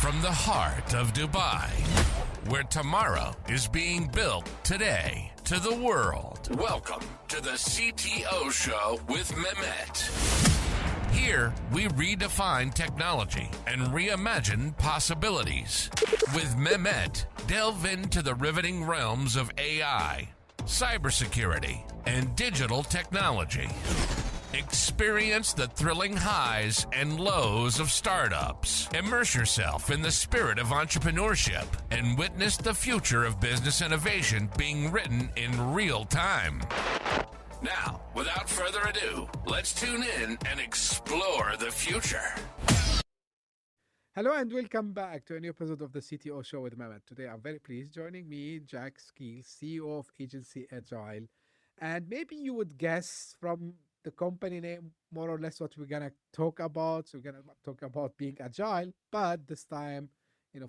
from the heart of Dubai, where tomorrow is being built today, to the world. Welcome to the CTO Show with Mehmet. Here, we redefine technology and reimagine possibilities. With Mehmet, delve into the riveting realms of AI, cybersecurity, and digital technology. Experience the thrilling highs and lows of startups. Immerse yourself in the spirit of entrepreneurship and witness the future of business innovation being written in real time. Now, without further ado, let's tune in and explore the future. Hello and welcome back to a new episode of the CTO Show with Mehmet. Today I'm very pleased. Joining me, Jack Skeels, CEO of Agency Agile. And maybe you would guess from the company name more or less what we're going to talk about. So we're going to talk about being agile, but this time,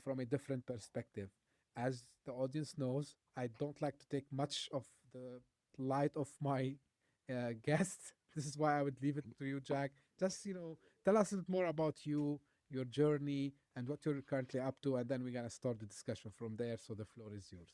from a different perspective. As the audience knows, I don't like to take much of the light of my guests. This is why I would leave it to you, Jack. Just, tell us a bit more about you, your journey, and what you're currently up to, and then we're going to start the discussion from there. So the floor is yours.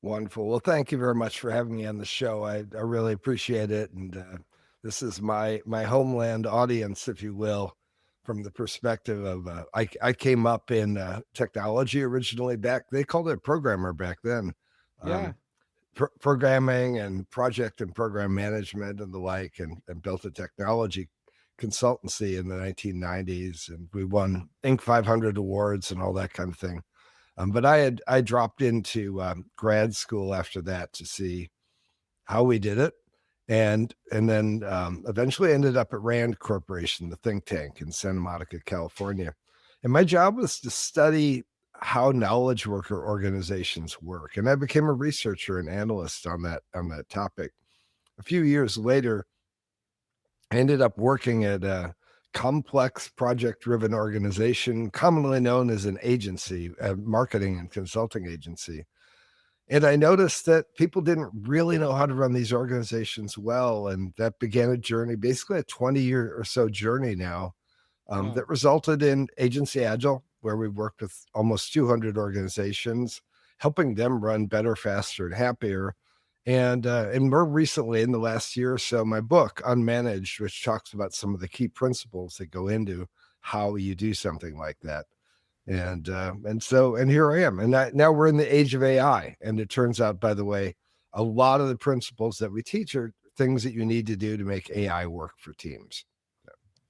Wonderful. Well, thank you very much for having me on the show. I really appreciate it. And this is my homeland audience, if you will, from the perspective of I came up in technology originally they called it programmer back then. Yeah. Programming and project and program management and the like, and built a technology consultancy in the 1990s. And we won Inc. 500 awards and all that kind of thing. But I dropped into grad school after that to see how we did it. And then eventually ended up at Rand Corporation, the think tank in Santa Monica, California. And my job was to study how knowledge worker organizations work. And I became a researcher and analyst on that topic. A few years later, I ended up working at a complex project-driven organization, commonly known as an agency, a marketing and consulting agency. And I noticed that people didn't really know how to run these organizations well. And that began a journey, basically a 20-year or so journey now, that resulted in Agency Agile, where we worked with almost 200 organizations, helping them run better, faster, and happier. And more recently, in the last year or so, my book, Unmanaged, which talks about some of the key principles that go into how you do something like that. And here I am. And now we're in the age of AI. And it turns out, by the way, a lot of the principles that we teach are things that you need to do to make AI work for teams.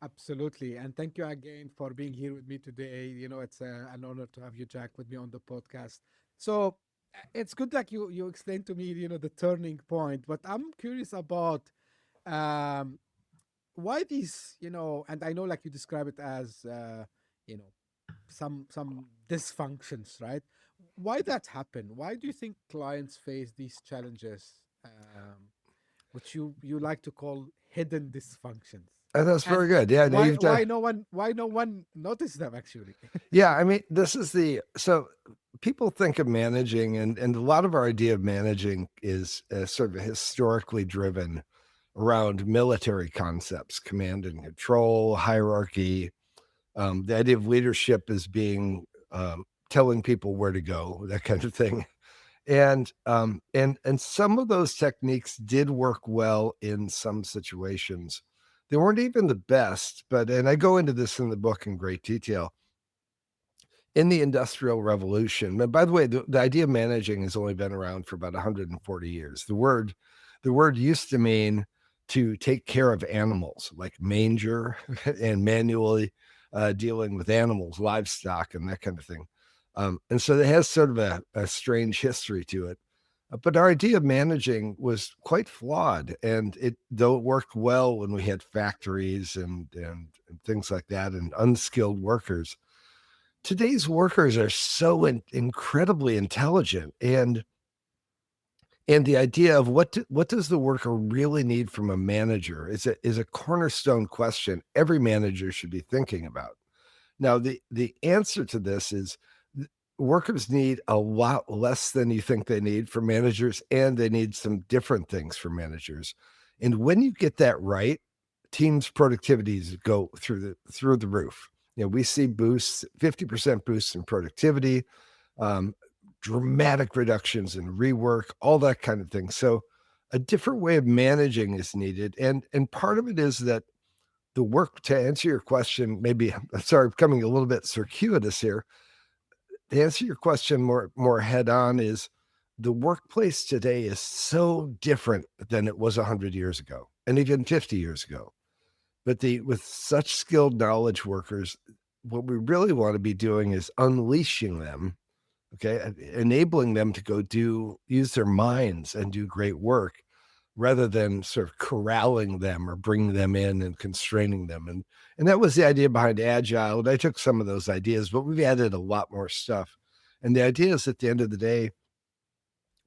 Absolutely. And thank you again for being here with me today. It's an honor to have you, Jack, with me on the podcast. So it's good that you explained to me, the turning point, but I'm curious about why these, and I know like you describe it as, some dysfunctions, right? Why that happen? Why do you think clients face these challenges, which you like to call hidden dysfunctions? That's very good. Yeah. Why no one noticed them actually? Yeah. I mean, so people think of managing, and a lot of our idea of managing is sort of historically driven around military concepts, command and control, hierarchy. The idea of leadership is being telling people where to go, that kind of thing. And some of those techniques did work well in some situations. They weren't even the best, and I go into this in the book in great detail. In the Industrial Revolution, and by the way, the idea of managing has only been around for about 140 years. The word used to mean to take care of animals, like manger and manually dealing with animals, livestock, and that kind of thing. And so it has sort of a strange history to it. But our idea of managing was quite flawed, and though it worked well when we had factories and things like that and unskilled workers, today's workers are so incredibly intelligent, and the idea of what does the worker really need from a manager is a cornerstone question every manager should be thinking about. Now, the answer to this is workers need a lot less than you think they need from managers, and they need some different things from managers. And when you get that right, teams' productivities go through the roof. we see boosts, 50% boosts in productivity, um, dramatic reductions in rework, all that kind of thing. So a different way of managing is needed. And part of it is that the work, to answer your question, maybe, sorry, becoming a little bit circuitous here, to answer your question more head on, is the workplace today is so different than it was 100 years ago and even 50 years ago. But with such skilled knowledge workers, what we really want to be doing is unleashing them, okay, enabling them to use their minds and do great work, rather than sort of corralling them or bringing them in and constraining them. And that was the idea behind Agile. And I took some of those ideas, but we've added a lot more stuff. And the idea is, at the end of the day,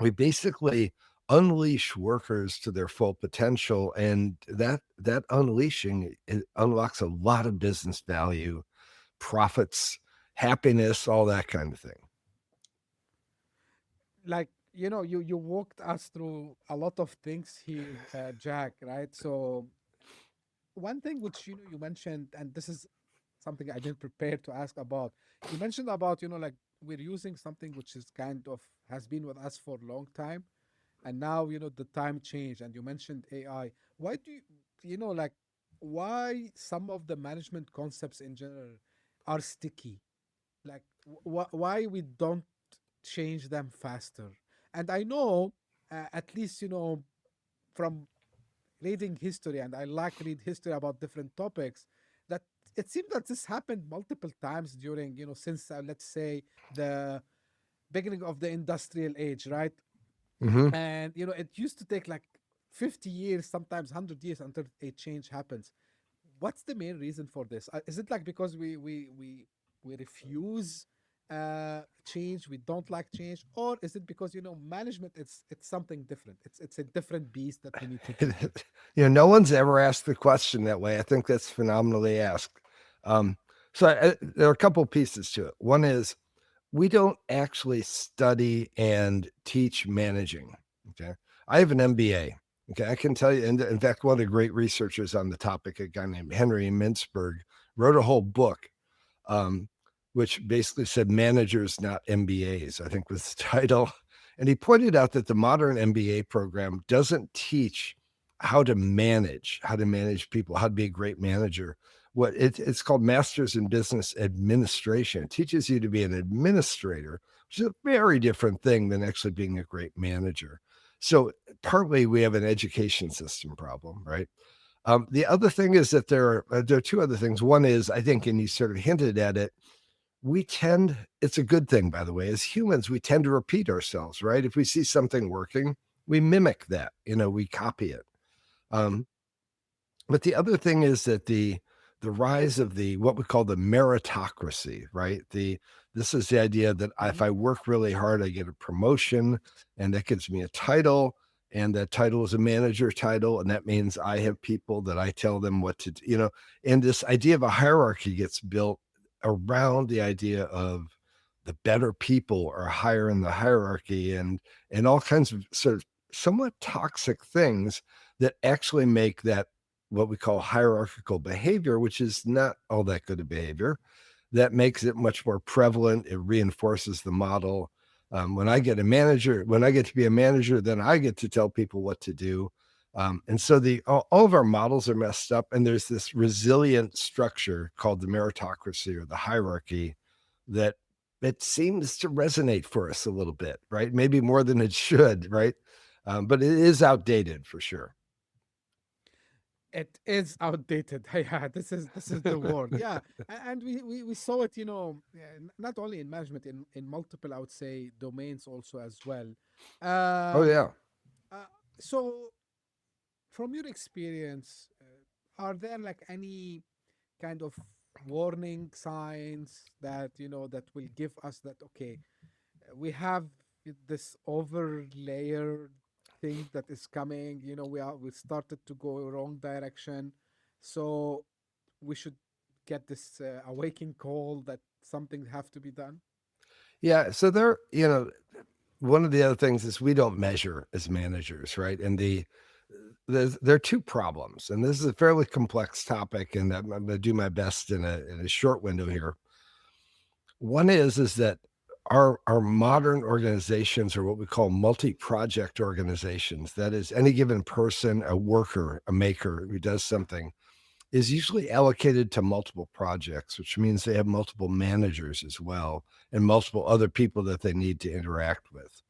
we basically unleash workers to their full potential, and that unleashing, it unlocks a lot of business value, profits, happiness, all that kind of thing. Like, you walked us through a lot of things here, Jack, right? So one thing which you mentioned, and this is something I didn't prepare to ask about. You mentioned about, like, we're using something which is kind of has been with us for a long time, and now the time changed, and you mentioned AI. Why do like, why some of the management concepts in general are sticky? Like, why we don't change them faster? And I know, at least from reading history, and I like read history about different topics, that it seems that this happened multiple times during, since, let's say, the beginning of the industrial age, right? Mm-hmm. And it used to take like 50 years, sometimes 100 years, until a change happens. What's the main reason for this? Is it like because we refuse change, we don't like change, or is it because management, it's something different, it's a different beast that we need to deal with? No one's ever asked the question that way. I think that's phenomenally asked. So there are a couple pieces to it. One is, we don't actually study and teach managing. Okay. I have an MBA. Okay. I can tell you, and in fact, one of the great researchers on the topic, a guy named Henry Mintzberg, wrote a whole book, which basically said managers, not MBAs, I think was the title. And he pointed out that the modern MBA program doesn't teach how to manage people, how to be a great manager. It's called Masters in Business Administration. It teaches you to be an administrator, which is a very different thing than actually being a great manager. So partly we have an education system problem, right? The other thing is that there are two other things. One is, I think, and you sort of hinted at it, it's a good thing, by the way, as humans, we tend to repeat ourselves, right? If we see something working, we mimic that, we copy it. But the other thing is that the rise of what we call the meritocracy, right? This is the idea that if I work really hard, I get a promotion, and that gives me a title, and that title is a manager title, and that means I have people that I tell them what to do, and this idea of a hierarchy gets built around the idea of the better people are higher in the hierarchy, and all kinds of sort of somewhat toxic things that actually make that what we call hierarchical behavior, which is not all that good a behavior, that makes it much more prevalent. It reinforces the model. When I get to be a manager, then I get to tell people what to do. And so all of our models are messed up, and there's this resilient structure called the meritocracy, or the hierarchy, that it seems to resonate for us a little bit, right? Maybe more than it should, right? But it is outdated for sure. It is outdated. Yeah, this is the word. Yeah, and we saw it, not only in management, in multiple, I would say, domains also as well. Oh Um, yeah. so from your experience, are there like any kind of warning signs that that will give us that, okay, we have this over layered thing that is coming, we started to go wrong direction, so we should get this awakening call that something have to be done? Yeah. So one of the other things is, we don't measure as managers, right? And the there are two problems, and this is a fairly complex topic, and I'm going to do my best in a short window here. One is that our modern organizations are what we call multi-project organizations. That is, any given person, a worker, a maker who does something, is usually allocated to multiple projects, which means they have multiple managers as well and multiple other people that they need to interact with.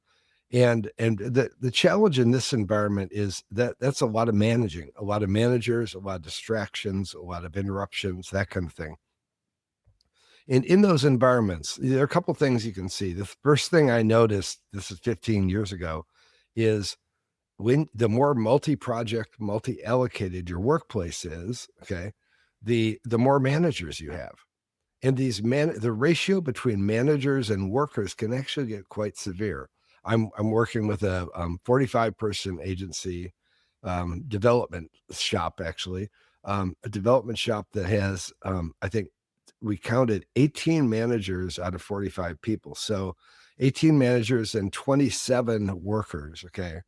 And the challenge in this environment is that that's a lot of managing, a lot of managers, a lot of distractions, a lot of interruptions, that kind of thing. And in those environments, there are a couple things you can see. The first thing I noticed, this is 15 years ago, is when the more multi-project, multi-allocated your workplace is, okay, the more managers you have. And the ratio between managers and workers can actually get quite severe. I'm working with a 45-person agency development shop, actually, a development shop that has, I think we counted 18 managers out of 45 people. So 18 managers and 27 workers. Okay.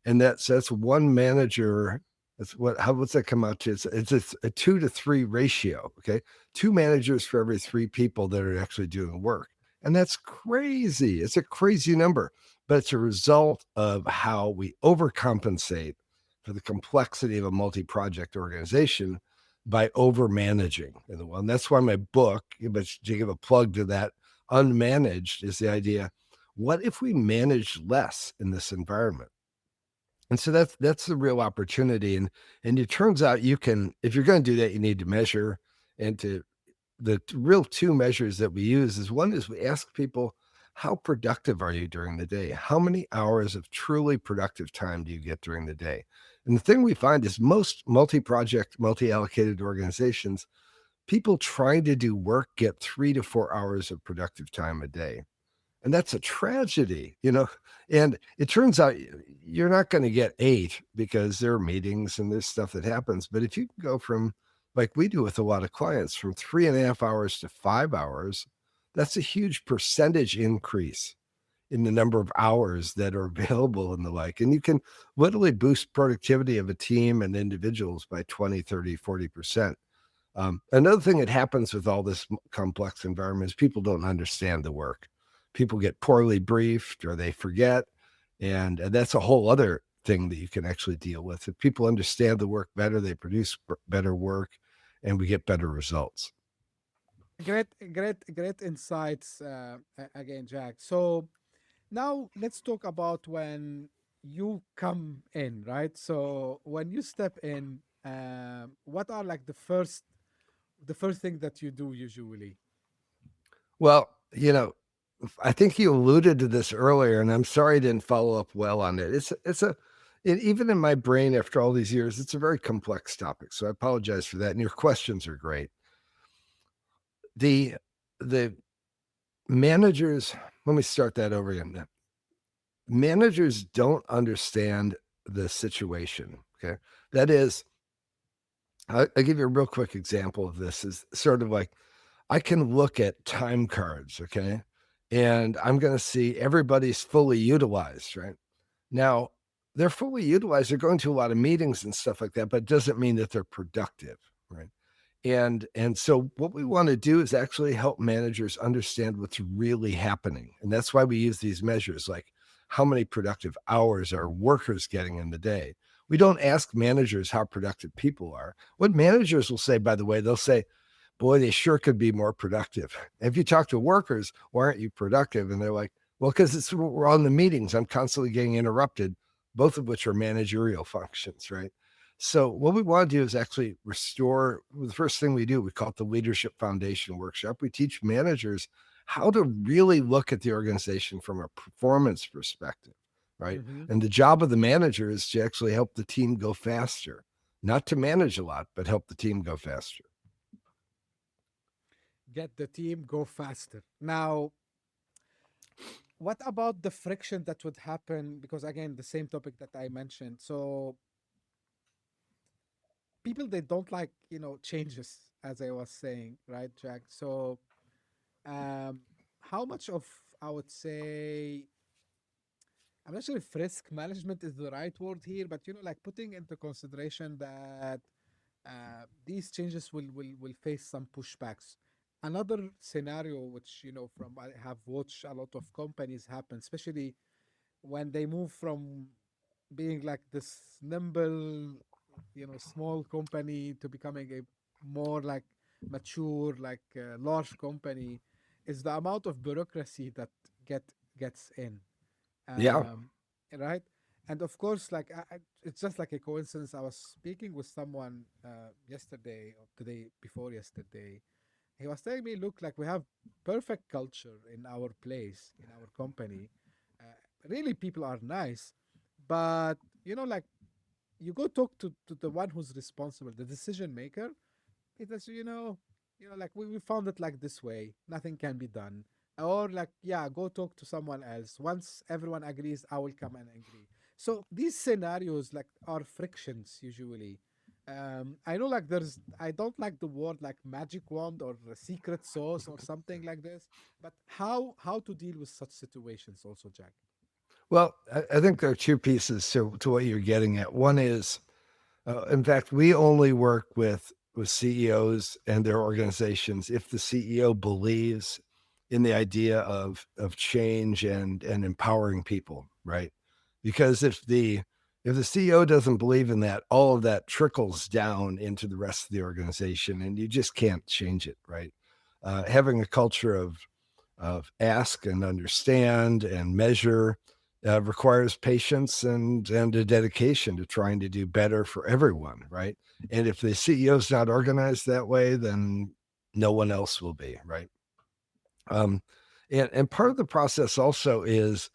And that's one manager. What's that come out to? It's a 2-to-3 ratio. Okay. Two managers for every three people that are actually doing work. And that's crazy. It's a crazy number, but it's a result of how we overcompensate for the complexity of a multi-project organization by over managing. And that's why my book, but to give a plug to that, Unmanaged, is the idea, what if we manage less in this environment? And so that's the real opportunity. And it turns out you can, if you're going to do that, you need to measure. And the real two measures that we use is, one is we ask people, how productive are you during the day? How many hours of truly productive time do you get during the day? And the thing we find is most multi-project, multi-allocated organizations, people trying to do work get 3 to 4 hours of productive time a day. And that's a tragedy, and it turns out you're not going to get 8 because there are meetings and there's stuff that happens. But if you can go from, like we do with a lot of clients, from 3.5 hours to 5 hours, that's a huge percentage increase in the number of hours that are available and the like. And you can literally boost productivity of a team and individuals by 20, 30, 40%. Another thing that happens with all this complex environment is people don't understand the work. People get poorly briefed or they forget. And that's a whole other thing that you can actually deal with. If people understand the work better, they produce better work and we get better results. Great insights again, Jack. So now let's talk about when you come in, right? So when you step in, what are like the first thing that you do usually? Well, I think you alluded to this earlier, and I'm sorry I didn't follow up well on it. Even in my brain after all these years, it's a very complex topic. So I apologize for that. And your questions are great. The the managers, let me start that over again. Managers don't understand the situation. Okay. That is, I'll give you a real quick example of this. Is sort of like, I can look at time cards, okay? And I'm going to see everybody's fully utilized, right? Now, they're fully utilized. They're going to a lot of meetings and stuff like that, but it doesn't mean that they're productive, right? And so what we want to do is actually help managers understand what's really happening. And that's why we use these measures, like how many productive hours are workers getting in the day. We don't ask managers how productive people are. What managers will say, by the way, they'll say, boy, they sure could be more productive. If you talk to workers, why aren't you productive? And they're like, well, because we're on the meetings. I'm constantly getting interrupted, both of which are managerial functions, right? So what we want to do is actually restore. The first thing we do, we call it the Leadership Foundation Workshop. We teach managers how to really look at the organization from a performance perspective, right? Hmm. And the job of the manager is to actually help the team go faster, not to manage a lot, but help the team go faster. Get the team go faster. Now, what about the friction that would happen? Because again, the same topic that I mentioned. So people, they don't like changes, as I was saying, right, Jack? So um how much of, I would say, I'm not sure if risk management is the right word here, but like putting into consideration that these changes will face some pushbacks. Another scenario, which from I have watched a lot of companies happen, especially when they move from being like this nimble, small company to becoming a more like mature, like large company, is the amount of bureaucracy that get gets in, Yeah. um, right? And of course, like it's just like a coincidence. I was speaking with someone yesterday or today before yesterday. He was telling me, look, like we have perfect culture in our place, in our company. Uh, really, people are nice, but like you go talk to the one who's responsible, the decision maker. It says, like we found it like this way. Nothing can be done. Or like, yeah, go talk to someone else. Once everyone agrees, I will come and agree. So these scenarios like are frictions usually. I know like I don't like the word like magic wand or a secret sauce or something like this, but how to deal with such situations also, Jack? Well, I think there are two pieces to what you're getting at. One is, in fact, we only work with CEOs and their organizations if the CEO believes in the idea of change and empowering people, right? Because if the CEO doesn't believe in that, all of that trickles down into the rest of the organization, and you just can't change it, right? Having a culture of ask and understand and measure requires patience and a dedication to trying to do better for everyone, right? And if the CEO is not organized that way, then no one else will be, right? Um, and part of the process also is,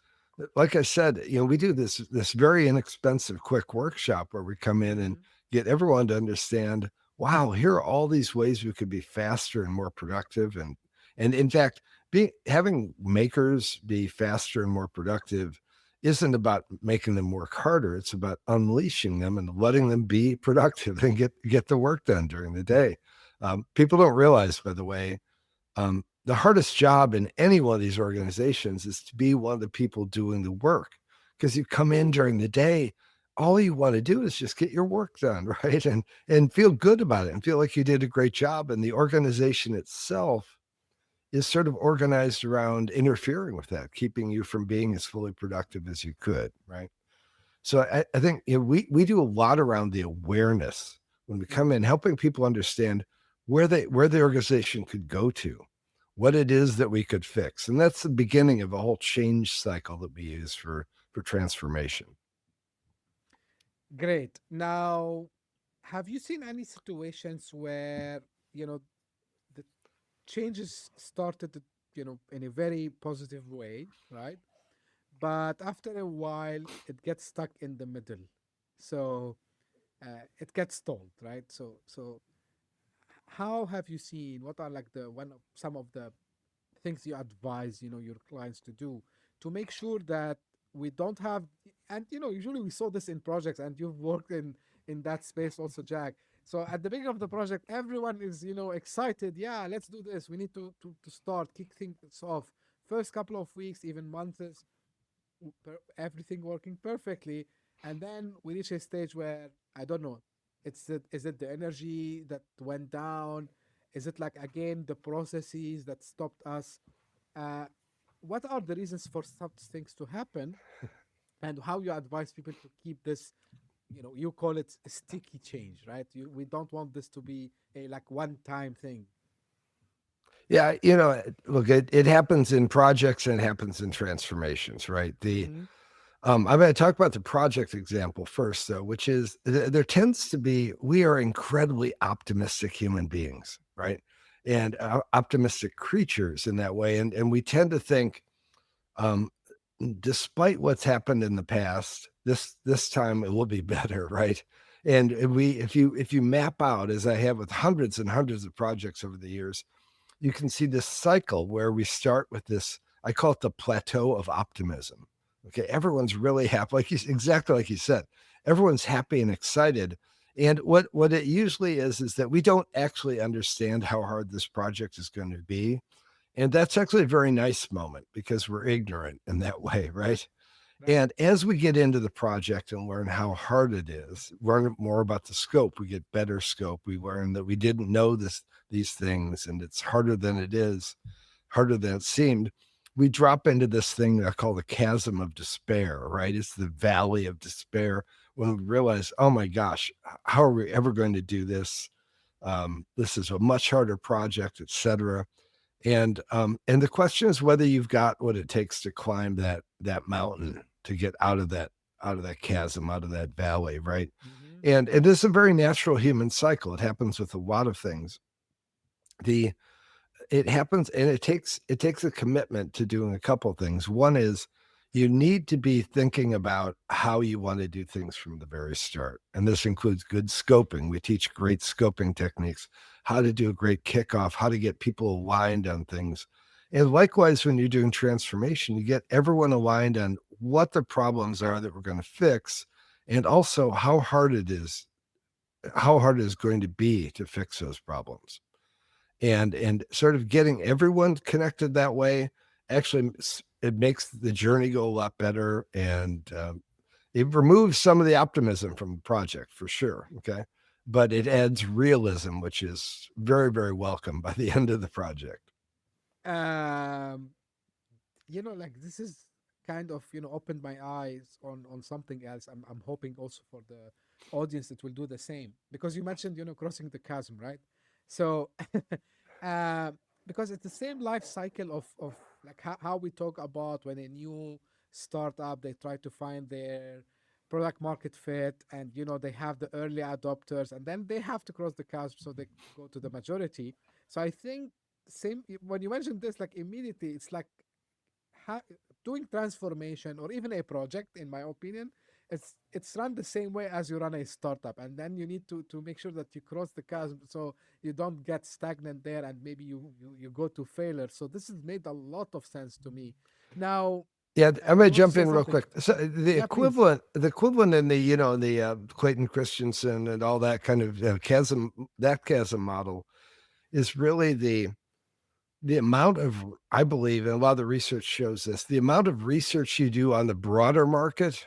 like I said, we do this very inexpensive, quick workshop where we come in and Mm-hmm. get everyone to understand. Wow, here are all these ways we could be faster and more productive, and in fact, having makers be faster and more productive isn't about making them work harder. It's about unleashing them and letting them be productive and get the work done during the day. People don't realize, by the way, the hardest job in any one of these organizations is to be one of the people doing the work, because you come in during the day, all you want to do is just get your work done, right? And feel good about it and feel like you did a great job. And the organization itself is sort of organized around interfering with that, keeping you from being as fully productive as you could, right? So I think we do a lot around the awareness when we come in, helping people understand where the organization could go to, what it is that we could fix, and that's the beginning of a whole change cycle that we use for transformation. Great. Now, have you seen any situations where, the changes started, in a very positive way, right? But after a while, it gets stuck in the middle. So it gets stalled, right? So how have you seen, what are like some of the things you advise your clients to do to make sure that we don't have, and usually we saw this in projects, and you've worked in that space also, Jack. So at the beginning of the project, everyone is excited, yeah, let's do this, we need to start kick things off. First couple of weeks, even months, everything working perfectly, and then we reach a stage where I don't know, is it the energy that went down, is it like again the processes that stopped us, uh, what are the reasons for such things to happen, and how you advise people to keep this, you call it a sticky change, right? We don't want this to be a like one time thing. Yeah, look, it happens in projects and it happens in transformations, right? Mm-hmm. I'm going to talk about the project example first, though, which is there tends to be, we are incredibly optimistic human beings, right? And optimistic creatures in that way. And we tend to think, um, despite what's happened in the past, this time it will be better, right? And if you map out, as I have with hundreds and hundreds of projects over the years, you can see this cycle where we start with this, I call it the plateau of optimism. Okay, everyone's really happy, exactly like you said, everyone's happy and excited. And what it usually is that we don't actually understand how hard this project is going to be. And that's actually a very nice moment because we're ignorant in that way, right? Right. And as we get into the project and learn how hard it is, learn more about the scope, we get better scope. We learn that we didn't know these things, and it's harder than it is, harder than it seemed. We drop into this thing I call the chasm of despair, right? It's the valley of despair when we realize, oh my gosh, how are we ever going to do this? This is a much harder project, et cetera. And the question is whether you've got what it takes to climb that mountain, to get out of that chasm, out of that valley, right? Mm-hmm. And it is a very natural human cycle. It happens with a lot of things. The It happens, and it takes a commitment to doing a couple of things. One is you need to be thinking about how you want to do things from the very start. And this includes good scoping. We teach great scoping techniques, how to do a great kickoff, how to get people aligned on things. And likewise, when you're doing transformation, you get everyone aligned on what the problems are that we're going to fix, and also how hard it is going to be to fix those problems. And sort of getting everyone connected that way actually, it makes the journey go a lot better, and it removes some of the optimism from the project for sure. Okay, but it adds realism, which is very, very welcome by the end of the project. Um, like this is kind of opened my eyes on something else. I'm hoping also for the audience that will do the same, because you mentioned crossing the chasm, right? So uh, because it's the same life cycle of like how we talk about when a new startup, they try to find their product market fit, and they have the early adopters, and then they have to cross the chasm so they go to the majority. So I think same when you mentioned this, like immediately it's like ha- doing transformation or even a project, in my opinion, it's run the same way as you run a startup, and then you need to make sure that you cross the chasm so you don't get stagnant there, and maybe you go to failure. So this has made a lot of sense to me. Now, Yeah, I'm you gonna want to jump say in real something? quick. So the Yeah, please. equivalent in the Clayton Christensen and all that kind of chasm model is really the amount of, I believe, and a lot of the research shows this, the amount of research you do on the broader market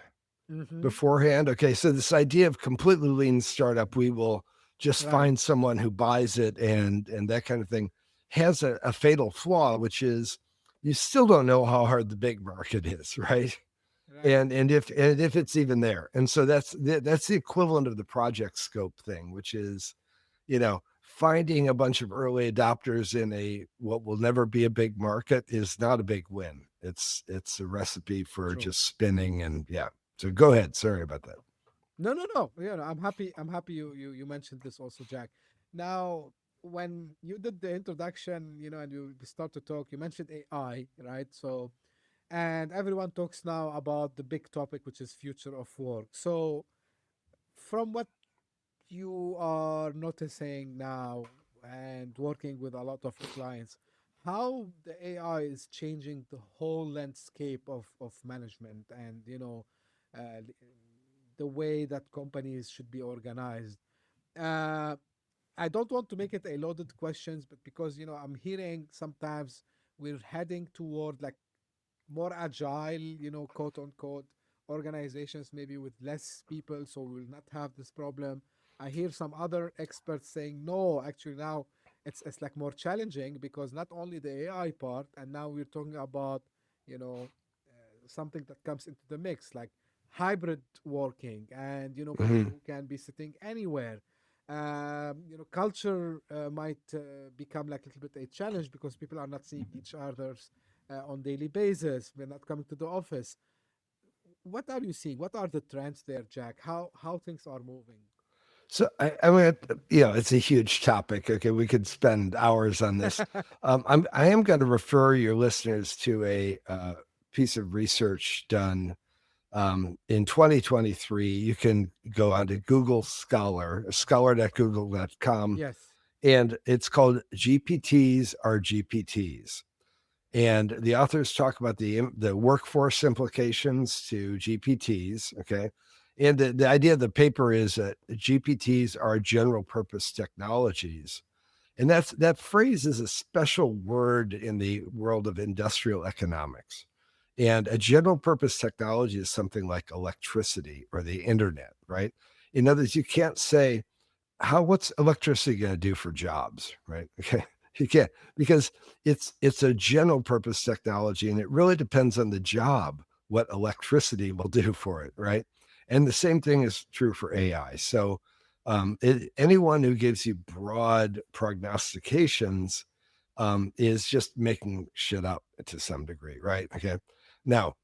Mm-hmm. beforehand. Okay, so this idea of completely lean startup, we will just Right. find someone who buys it, and that kind of thing, has a fatal flaw, which is you still don't know how hard the big market is, right? Right. And if it's even there. And so that's the equivalent of the project scope thing, which is, finding a bunch of early adopters in a what will never be a big market is not a big win. It's a recipe for True. just spinning. And yeah. So go ahead. Sorry about that. No, no, no. I'm happy. I'm happy you mentioned this also, Jack. Now, when you did the introduction, and we start to talk, you mentioned AI, right? So, and everyone talks now about the big topic, which is future of work. So, from what you are noticing now and working with a lot of clients, how the AI is changing the whole landscape of management, and uh, the way that companies should be organized. Uh, I don't want to make it a loaded questions, but because I'm hearing sometimes we're heading toward like more agile, quote unquote, organizations, maybe with less people, so we'll not have this problem. I hear some other experts saying, no, actually now it's like more challenging, because not only the AI part, and now we're talking about, something that comes into the mix, like hybrid working, and people Mhm. who can be sitting anywhere. Culture might become like a little bit a challenge, because people are not seeing each other's on daily basis. We're not coming to the office. What are you seeing? What are the trends there, Jack? How things are moving? So I mean, it's a huge topic. Okay, we could spend hours on this. I am going to refer your listeners to a piece of research done in 2023. You can go onto Google Scholar, scholar.google.com, Yes. and it's called GPTs are GPTs. And the authors talk about the workforce implications to GPTs. Okay, and the idea of the paper is that GPTs are general purpose technologies, and that phrase is a special word in the world of industrial economics. And a general purpose technology is something like electricity or the internet, right? In other words, you can't say, what's electricity going to do for jobs, right? Okay. You can't, because it's a general purpose technology, and it really depends on the job what electricity will do for it, right? And the same thing is true for AI. So anyone who gives you broad prognostications is just making shit up to some degree, right? Okay. Now,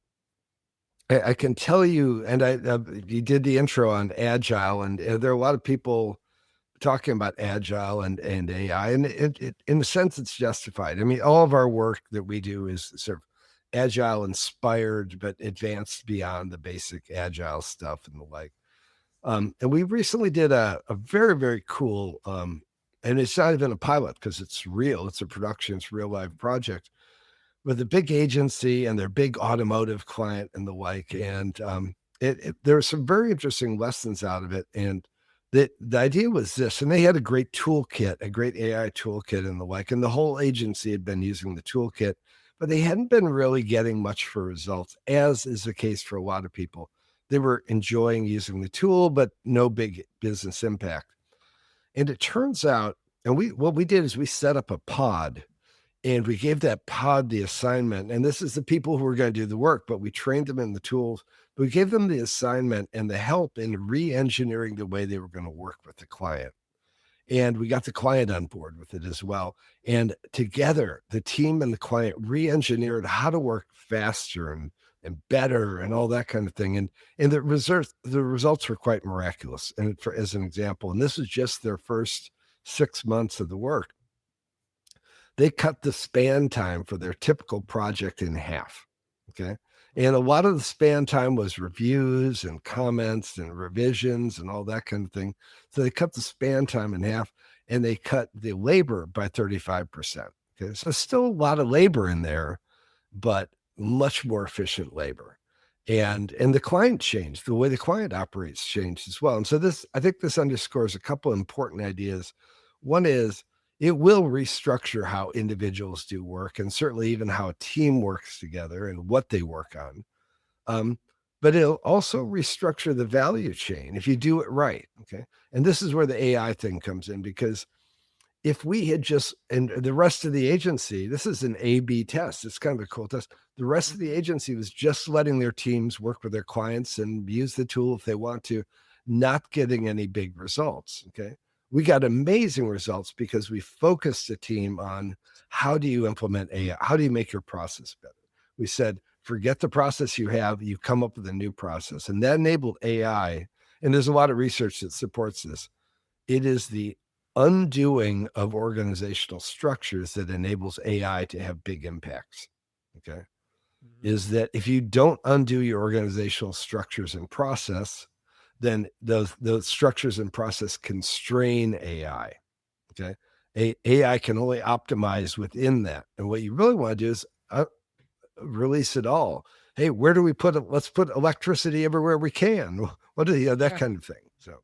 I can tell you, and you did the intro on Agile, and there are a lot of people talking about Agile and AI, and in a sense, it's justified. I mean, all of our work that we do is sort of Agile inspired, but advanced beyond the basic Agile stuff and the like. And we recently did a very, very cool, and it's not even a pilot because it's real. It's a production, it's a real live project with a big agency and their big automotive client and the like. And there were some very interesting lessons out of it. And the idea was this, and they had a great toolkit, a great AI toolkit and the like. And the whole agency had been using the toolkit, but they hadn't been really getting much for results, as is the case for a lot of people. They were enjoying using the tool, but no big business impact. And it turns out, and what we did is we set up a pod, and we gave that pod the assignment. And this is the people who were going to do the work, but we trained them in the tools. We gave them the assignment and the help in re-engineering the way they were going to work with the client. And we got the client on board with it as well. And together, the team and the client re-engineered how to work faster and better and all that kind of thing. And the results were quite miraculous. And as an example, and this was just their first 6 months of the work, they cut the span time for their typical project in half. Okay. And a lot of the span time was reviews and comments and revisions and all that kind of thing. So they cut the span time in half, and they cut the labor by 35%. Okay. So still a lot of labor in there, but much more efficient labor. And the client changed, the way the client operates changed as well. And so I think this underscores a couple of important ideas. One is, it will restructure how individuals do work, and certainly even how a team works together and what they work on. But it'll also restructure the value chain if you do it right. Okay. And this is where the AI thing comes in, because if we had and the rest of the agency, this is an A/B test. It's kind of a cool test. The rest of the agency was just letting their teams work with their clients and use the tool if they want to, not getting any big results. Okay. We got amazing results because we focused the team on, how do you implement AI? How do you make your process better? We said, forget the process you have, you come up with a new process. And that enabled AI. And there's a lot of research that supports this. It is the undoing of organizational structures that enables AI to have big impacts. Okay. Mm-hmm. Is that if you don't undo your organizational structures and process, then those structures and process constrain AI. Okay. AI can only optimize within that. And what you really want to do is release it all. Hey, where do we put it? Let's put electricity everywhere we can. What do that kind of thing. So,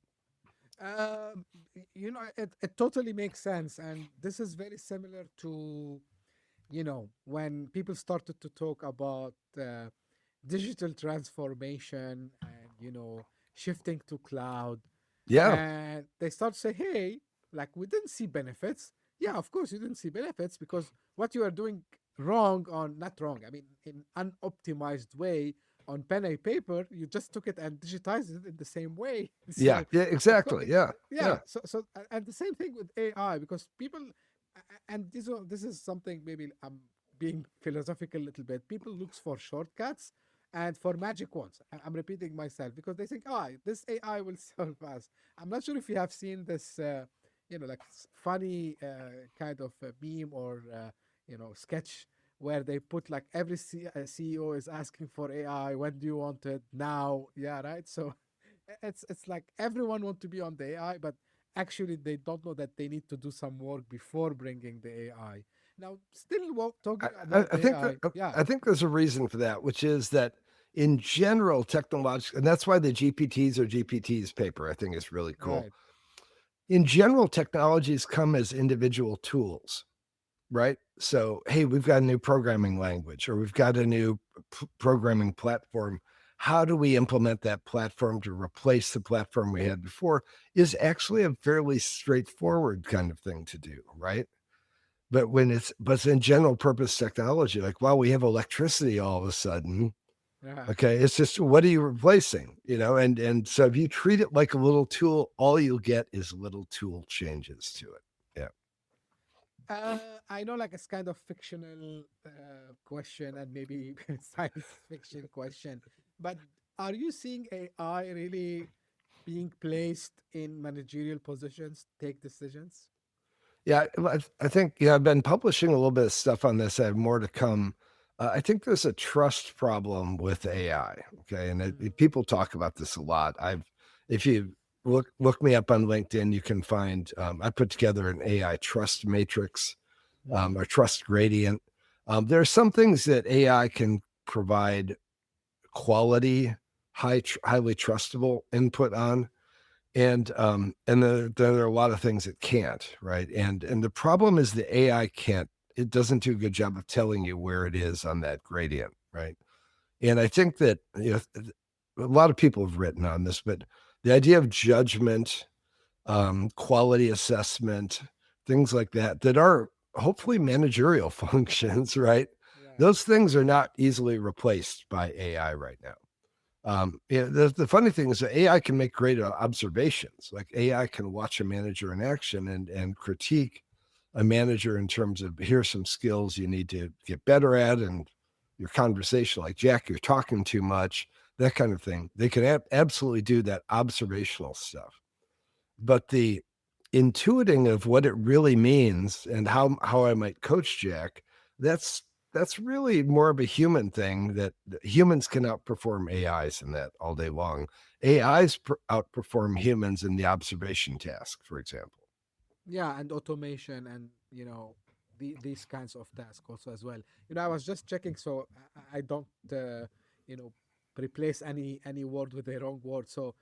it totally makes sense. And this is very similar to, when people started to talk about digital transformation and, shifting to cloud. yeah. And they start to say, hey, like, we didn't see benefits. Yeah, of course you didn't see benefits, because what you are doing wrong, on not wrong, I mean, in unoptimized way, on pen and paper, you just took it and digitized it in the same way. Yeah. So Yeah. Exactly. Yeah. yeah. So and the same thing with AI, because people, and this is something, maybe I'm being philosophical a little bit. People looks for shortcuts and for magic wands. I'm repeating myself, because they think, this AI will solve us. I'm not sure if you have seen this, like funny kind of meme or sketch, where they put like every CEO is asking for AI. When do you want it? Now? Yeah, right. So it's like everyone want to be on the AI, but actually they don't know that they need to do some work before bringing the AI. Now, still talking about I think AI, yeah, I think there's a reason for that, which is that in general, technological, and that's why the GPTs paper, I think, is really cool. right, In general, technologies come as individual tools, right? So, hey, we've got a new programming language, or we've got a new programming platform. How do we implement that platform to replace the platform we had before is actually a fairly straightforward kind of thing to do, right? But it's in general purpose technology, like, wow, we have electricity all of a sudden. Yeah. Okay. It's just, what are you replacing? And so if you treat it like a little tool, all you'll get is little tool changes to it. Yeah. I know, like, it's kind of fictional question and maybe science fiction question, but are you seeing AI really being placed in managerial positions, take decisions? Yeah, I think, I've been publishing a little bit of stuff on this. I have more to come. I think there's a trust problem with AI. Okay, and people talk about this a lot. If you look me up on LinkedIn, you can find. I put together an AI trust matrix, or trust gradient. There are some things that AI can provide quality, highly trustable input on, and there are a lot of things it can't, right? And the problem is the AI can't. It doesn't do a good job of telling you where it is on that gradient, right? And I think that a lot of people have written on this, but the idea of judgment, quality assessment, things like that are hopefully managerial functions, right? Yeah. Those things are not easily replaced by AI right now. The funny thing is that AI can make great observations. Like, AI can watch a manager in action and critique a manager in terms of, here's some skills you need to get better at, and your conversation, like, Jack, you're talking too much, that kind of thing. They can absolutely do that observational stuff. But the intuiting of what it really means and how I might coach Jack, that's really more of a human thing, that humans can outperform AIs in that all day long. AIs outperform humans in the observation task, for example. Yeah, and automation and these kinds of tasks also as well. I was just checking, so I don't you know replace any word with a wrong word. So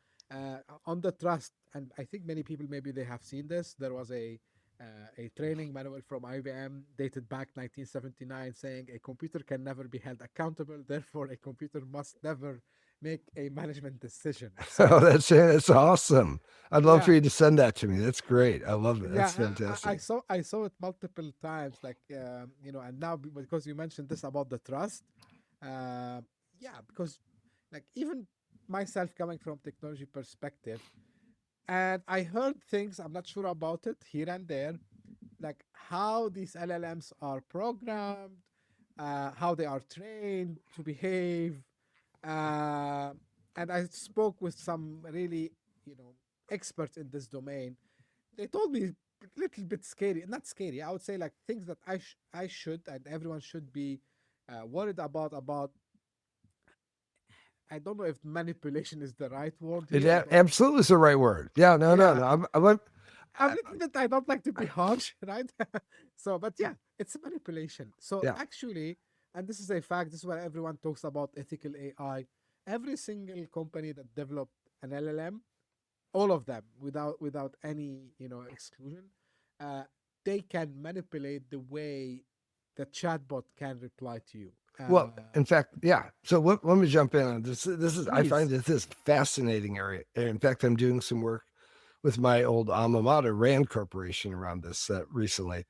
on the trust, and I think many people, maybe they have seen this. There was a training manual from IBM dated back 1979 saying a computer can never be held accountable. Therefore, a computer must never make a management decision. So Oh, that's awesome. I'd love yeah. for you to send that to me. That's great. I love it. That's Yeah, I fantastic. saw it multiple times, like and now because you mentioned this about the trust, uh, yeah, because like even myself coming from technology perspective, and I heard things I'm not sure about it here and there, like how these LLMs are programmed, how they are trained to behave, uh, and I spoke with some really experts in this domain. They told me a little bit scary, not scary. I would say like things that I should and everyone should be worried about. I don't know if manipulation is the right word It here. I don't. absolutely is the right word. Yeah, no, no, Yeah, no. I'm a little bit. I don't like to be harsh, right? So, but yeah, it's manipulation. So Yeah. actually, and this is a fact. This is why everyone talks about ethical AI. Every single company that developed an LLM, all of them without any exclusion, uh, they can manipulate the way the chatbot can reply to you. Well, in fact, yeah. So let me jump in on this. This is, I find Please. this fascinating area. In fact, I'm doing some work with my old alma mater, Rand Corporation, around this recently.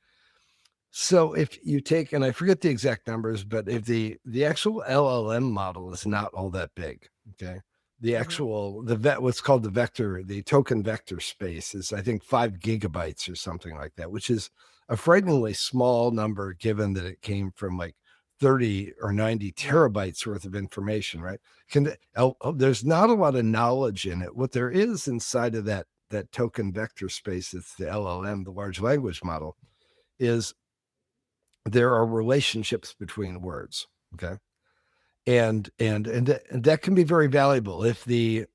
So if you take, and I forget the exact numbers, but if the actual LLM model is not all that big, okay. The Mhm. actual what's called the token vector space is, I think, 5 GB or something like that, which is a frighteningly small number given that it came from like 30 or 90 Yeah. terabytes worth of information, right? There's not a lot of knowledge in it. What there is inside of that token vector space, it's the LLM, the large language model, is there are relationships between words. Okay. And that can be very valuable if the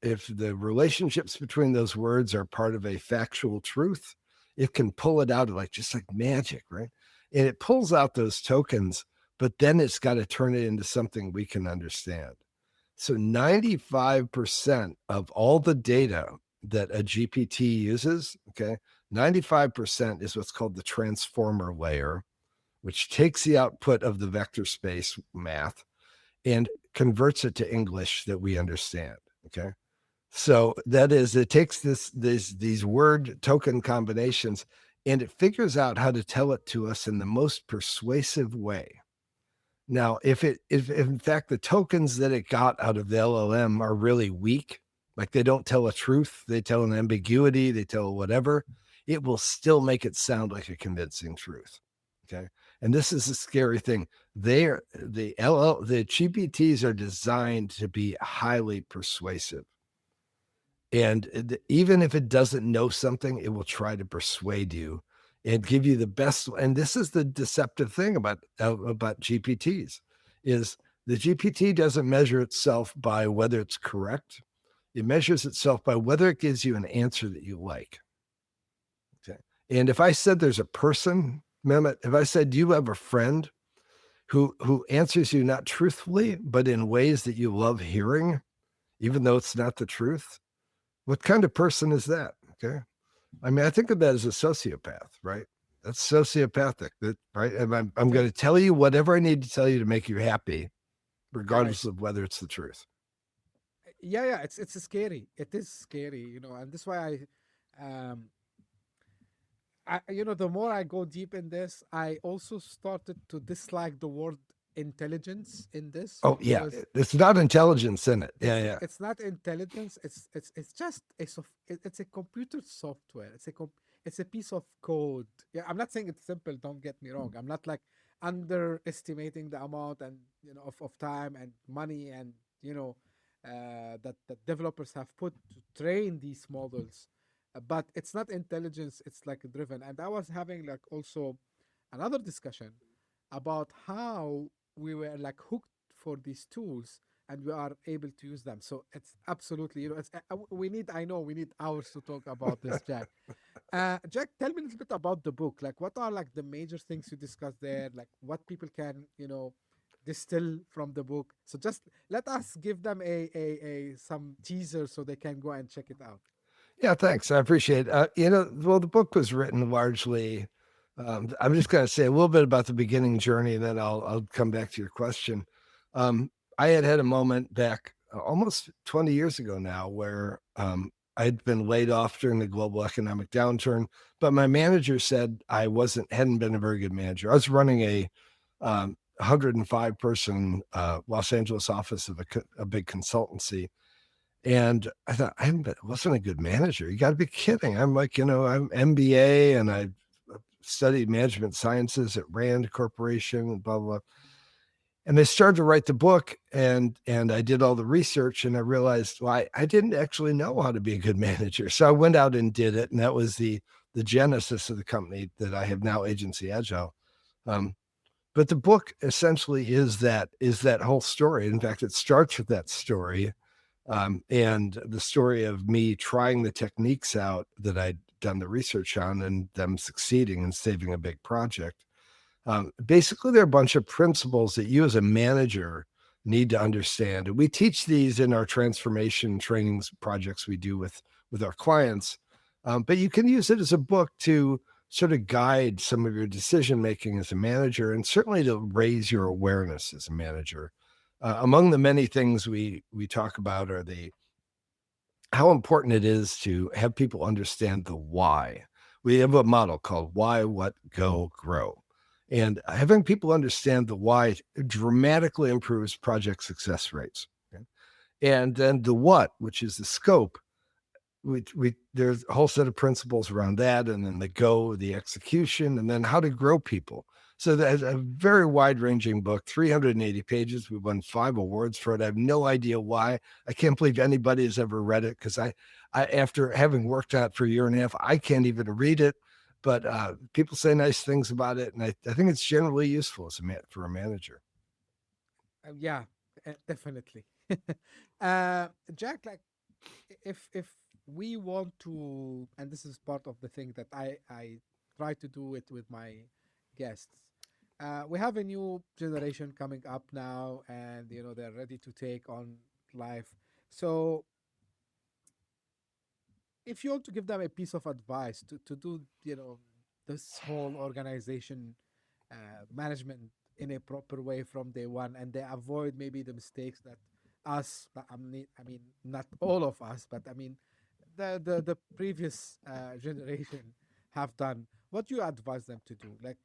relationships between those words are part of a factual truth. It can pull it out like just like magic, right? And it pulls out those tokens, but then it's got to turn it into something we can understand. So 95% of all the data that a GPT uses, okay, 95% is what's called the transformer layer, which takes the output of the vector space math and converts it to English that we understand. Okay. So that is, it takes these word token combinations and it figures out how to tell it to us in the most persuasive way. Now, if in fact the tokens that it got out of the LLM are really weak, like they don't tell a truth, they tell an ambiguity, they tell whatever, it will still make it sound like a convincing truth. Okay. And this is a scary thing. The GPTs are designed to be highly persuasive. And even if it doesn't know something, it will try to persuade you and give you the best. And this is the deceptive thing about GPTs is the GPT doesn't measure itself by whether it's correct. It measures itself by whether it gives you an answer that you like. Okay. And if I said there's a person, Mehmet, if I said, do you have a friend who answers you not truthfully, but in ways that you love hearing, even though it's not the truth, what kind of person is that? Okay. I mean, I think of that as a sociopath, right? That's sociopathic. That right. And I'm going to tell you whatever I need to tell you to make you happy, regardless of whether it's the truth. Yeah, it's scary. It is scary, and this is why the more I go deep in this, I also started to dislike the word intelligence in this Oh yeah, because it's not intelligence in it. Yeah. it's not intelligence. It's just it's a computer software. It's a piece of code. Yeah, I'm not saying it's simple. Don't get me wrong. I'm not like underestimating the amount and of time and money and that developers have put to train these models. But it's not intelligence. It's like driven. And I was having like also another discussion about how we were like hooked for these tools and we are able to use them. So it's absolutely, it's we need. I know we need hours to talk about this, Jack. Jack, tell me a little bit about the book. Like, what are like the major things you discuss there? Like, what people can distill from the book. So just let us give them a some teaser so they can go and check it out. Yeah, thanks. I appreciate it. Well, the book was written largely. I'm just going to say a little bit about the beginning journey, and then I'll come back to your question. I had a moment back almost 20 years ago now where I'd been laid off during the global economic downturn, but my manager said I hadn't been a very good manager. I was running a 105 person Los Angeles office of a big consultancy. And I thought, wasn't a good manager. You got to be kidding. I'm like, I'm MBA and I studied management sciences at Rand Corporation and blah, blah, blah. And they started to write the book and I did all the research and I realized, well, I didn't actually know how to be a good manager. So I went out and did it. And that was the genesis of the company that I have now, Agency Agile. But the book essentially is that whole story. In fact, it starts with that story. And the story of me trying the techniques out that I'd done the research on and them succeeding and saving a big project. Basically, there are a bunch of principles that you as a manager need to understand. And we teach these in our transformation trainings projects we do with our clients. But you can use it as a book to sort of guide some of your decision making as a manager and certainly to raise your awareness as a manager. Among the many things we talk about are how important it is to have people understand the why. We have a model called why, what, go, grow. And having people understand the why dramatically improves project success rates. Okay? And then the what, which is the scope, there's a whole set of principles around that, and then the go, the execution, and then how to grow people. So that's a very wide-ranging book, 380 pages. We won 5 awards for it. I have no idea why. I can't believe anybody has ever read it because I after having worked on it for a year and a half, I can't even read it. But people say nice things about it, and I think it's generally useful for a manager. Yeah, definitely. Jack, like if we want to, and this is part of the thing that I try to do it with my guests. We have a new generation coming up now, and they're ready to take on life. So if you want to give them a piece of advice to do this whole organization management in a proper way from day one, and they avoid maybe the mistakes that us, but I mean, not all of us, but I mean, the previous generation have done. What do you advise them to do? Like,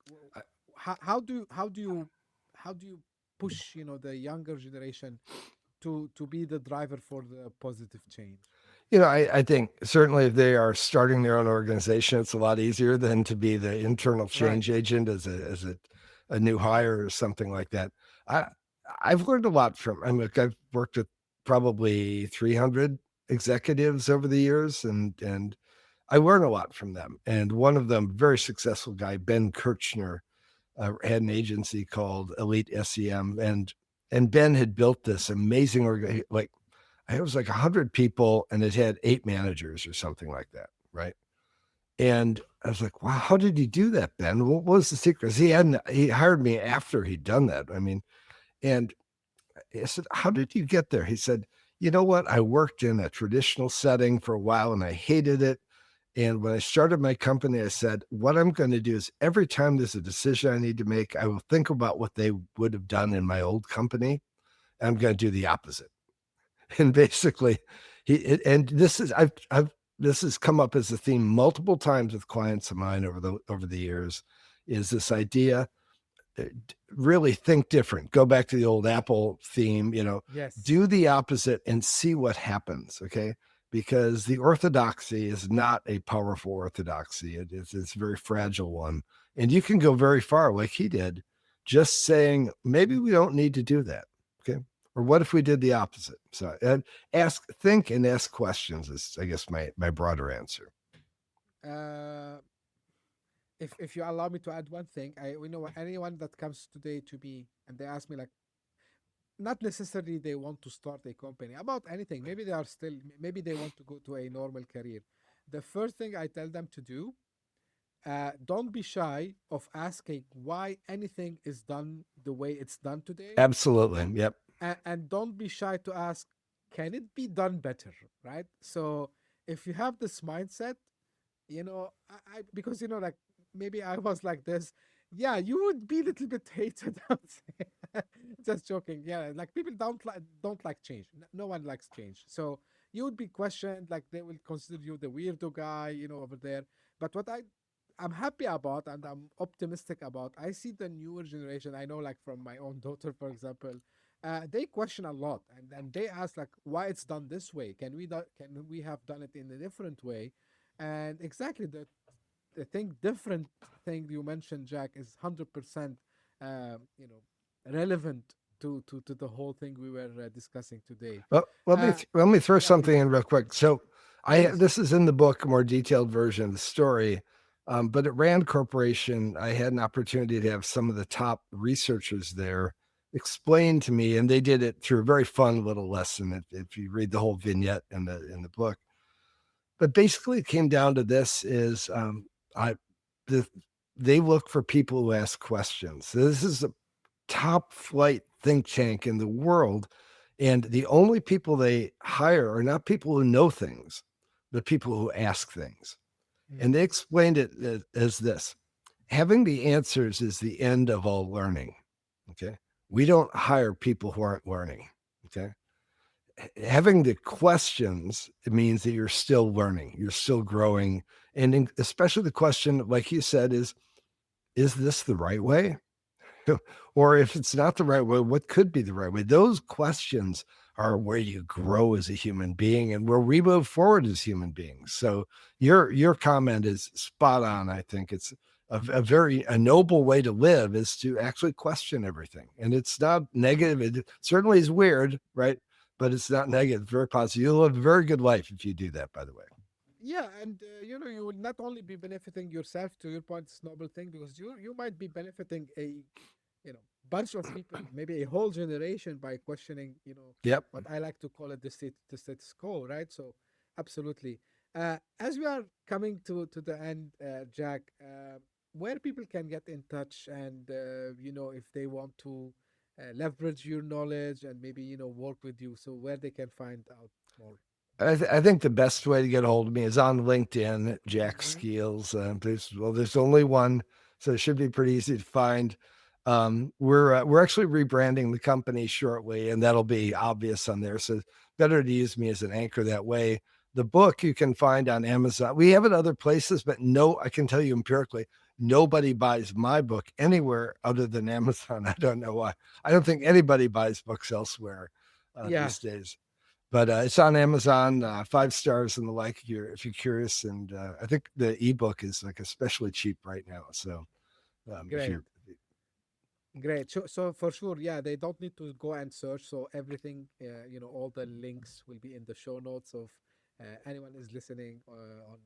how do you push the younger generation to be the driver for the positive change? I think certainly if they are starting their own organization, it's a lot easier than to be the internal Right. change agent as a new hire or something like that. I I've learned a lot from. I mean, look, I've worked with probably 300 executives over the years, and I learn a lot from them. And one of them, very successful guy, Ben Kirchner, had an agency called Elite SEM, and Ben had built this amazing like it was like 100 people, and it had 8 managers or something like that, right? And I was like, wow, how did he do that, Ben? What was the secret? He hired me after he'd done that. I mean, and I said, how did you get there? He said, you know what? I worked in a traditional setting for a while and I hated it. And when I started my company, I said, what I'm going to do is every time there's a decision I need to make, I will think about what they would have done in my old company. And I'm going to do the opposite. And basically, and this has come up as a theme multiple times with clients of mine over the years, is this idea really think different. Go back to the old Apple theme, Yes. do the opposite and see what happens. Okay. Because the orthodoxy is not a powerful orthodoxy. It's a very fragile one. And you can go very far, like he did, just saying, maybe we don't need to do that. Okay. Or what if we did the opposite? So think and ask questions is, I guess, my broader answer. Uh, if you allow me to add one thing, we know anyone that comes today to me and they ask me like, not necessarily they want to start a company about anything. Maybe they are still, maybe they want to go to a normal career. The first thing I tell them to do, don't be shy of asking why anything is done the way it's done today, Absolutely. Yep. and don't be shy to ask, can it be done better, right? So if you have this mindset, because like maybe I was like this, yeah, you would be a little bit hated. I would say. Just joking. Yeah, like people don't like change. No one likes change. So you would be questioned, like they will consider you the weirdo guy, over there. But what I'm happy about and I'm optimistic about, I see the newer generation. I know, like from my own daughter, for example, they question a lot, and they ask like, why it's done this way? Can we have done it in a different way? And exactly the different thing you mentioned, Jack, is 100% relevant to the whole thing we were discussing today. Well, let me throw Yeah, something please, in real quick. So, please. this is in the book, a more detailed version of the story. But at Rand Corporation, I had an opportunity to have some of the top researchers there explain to me, and they did it through a very fun little lesson. If you read the whole vignette in the book, but basically, it came down to this: is I the they look for people who ask questions. So this is a top flight think tank in the world. And the only people they hire are not people who know things, but people who ask things. Mm. And they explained it as this: having the answers is the end of all learning. Okay. We don't hire people who aren't learning. Okay. Having the questions, it means that you're still learning, you're still growing. And especially the question, like you said, is this the right way? Or if it's not the right way, what could be the right way? Those questions are where you grow as a human being and where we move forward as human beings. So your comment is spot on. I think it's a very noble way to live, is to actually question everything. And it's not negative. It certainly is weird, right? But it's not negative, very positive. You'll live a very good life if you do that, by the way. Yeah, and you will not only be benefiting yourself, to your point, it's noble thing, because you might be benefiting a bunch of people, maybe a whole generation, by questioning Yep. what I like to call it the status quo, right? So absolutely. As we are coming to the end, Jack, where people can get in touch, and if they want to leverage your knowledge and maybe work with you, so where they can find out more. I think the best way to get a hold of me is on LinkedIn, Jack Hmm. Skeels. There's only one, so it should be pretty easy to find. We're actually rebranding the company shortly, and that'll be obvious on there. So better to use me as an anchor that way. The book you can find on Amazon. We have it other places, but I can tell you empirically, nobody buys my book anywhere other than Amazon. I don't know why. I don't think anybody buys books elsewhere these days. But it's on Amazon, 5 stars and the like. If you're curious, and I think the ebook is like especially cheap right now. So Great. So for sure, they don't need to go and search. So everything, all the links will be in the show notes of anyone is listening on,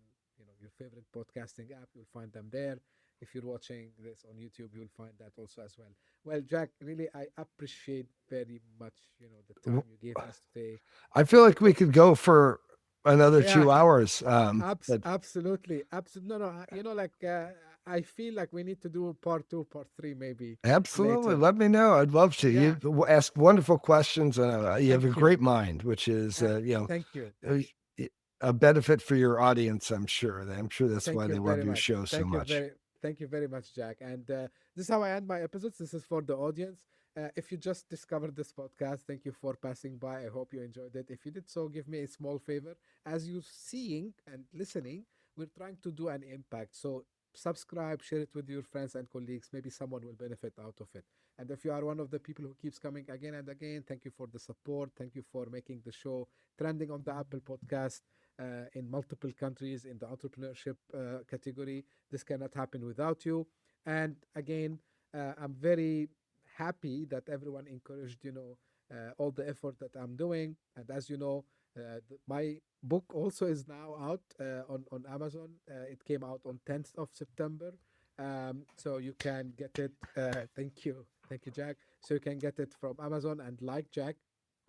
your favorite podcasting app. You'll find them there. If you're watching this on YouTube, you'll find that also as well. Well, Jack, really, I appreciate very much, the time you gave us today. I feel like we could go for another 2 hours. Absolutely. No, I feel like we need to do part 2, part 3, maybe. Absolutely. Later. Let me know. I'd love to. Yeah. You ask wonderful questions, and you have a great mind, which is, thank you. A benefit for your audience, I'm sure. I'm sure that's why they love your show so much. Thank you very much, Jack. And this is how I end my episodes. This is for the audience. If you just discovered this podcast, thank you for passing by. I hope you enjoyed it. If you did so, give me a small favor. As you're seeing and listening, we're trying to do an impact. So subscribe, share it with your friends and colleagues. Maybe someone will benefit out of it. And if you are one of the people who keeps coming again and again, thank you for the support. Thank you for making the show trending on the Apple Podcast in multiple countries in the entrepreneurship category. This cannot happen without you. And again, I'm very happy that everyone encouraged, all the effort that I'm doing. And as you know, my book also is now out on Amazon. It came out on 10th of September. So you can get it. Thank you, Jack. So you can get it from Amazon. And like Jack,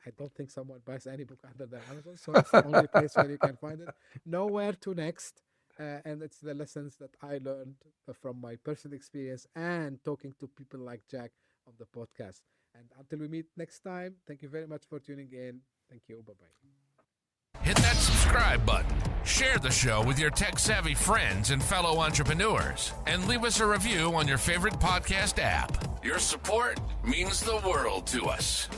I don't think someone buys any book other than Amazon. So it's the only place where you can find it. Nowhere to next. And it's the lessons that I learned from my personal experience and talking to people like Jack on the podcast. And until we meet next time, thank you very much for tuning in. Thank you. Bye-bye. Hit that subscribe button, share the show with your tech-savvy friends and fellow entrepreneurs, and leave us a review on your favorite podcast app. Your support means the world to us.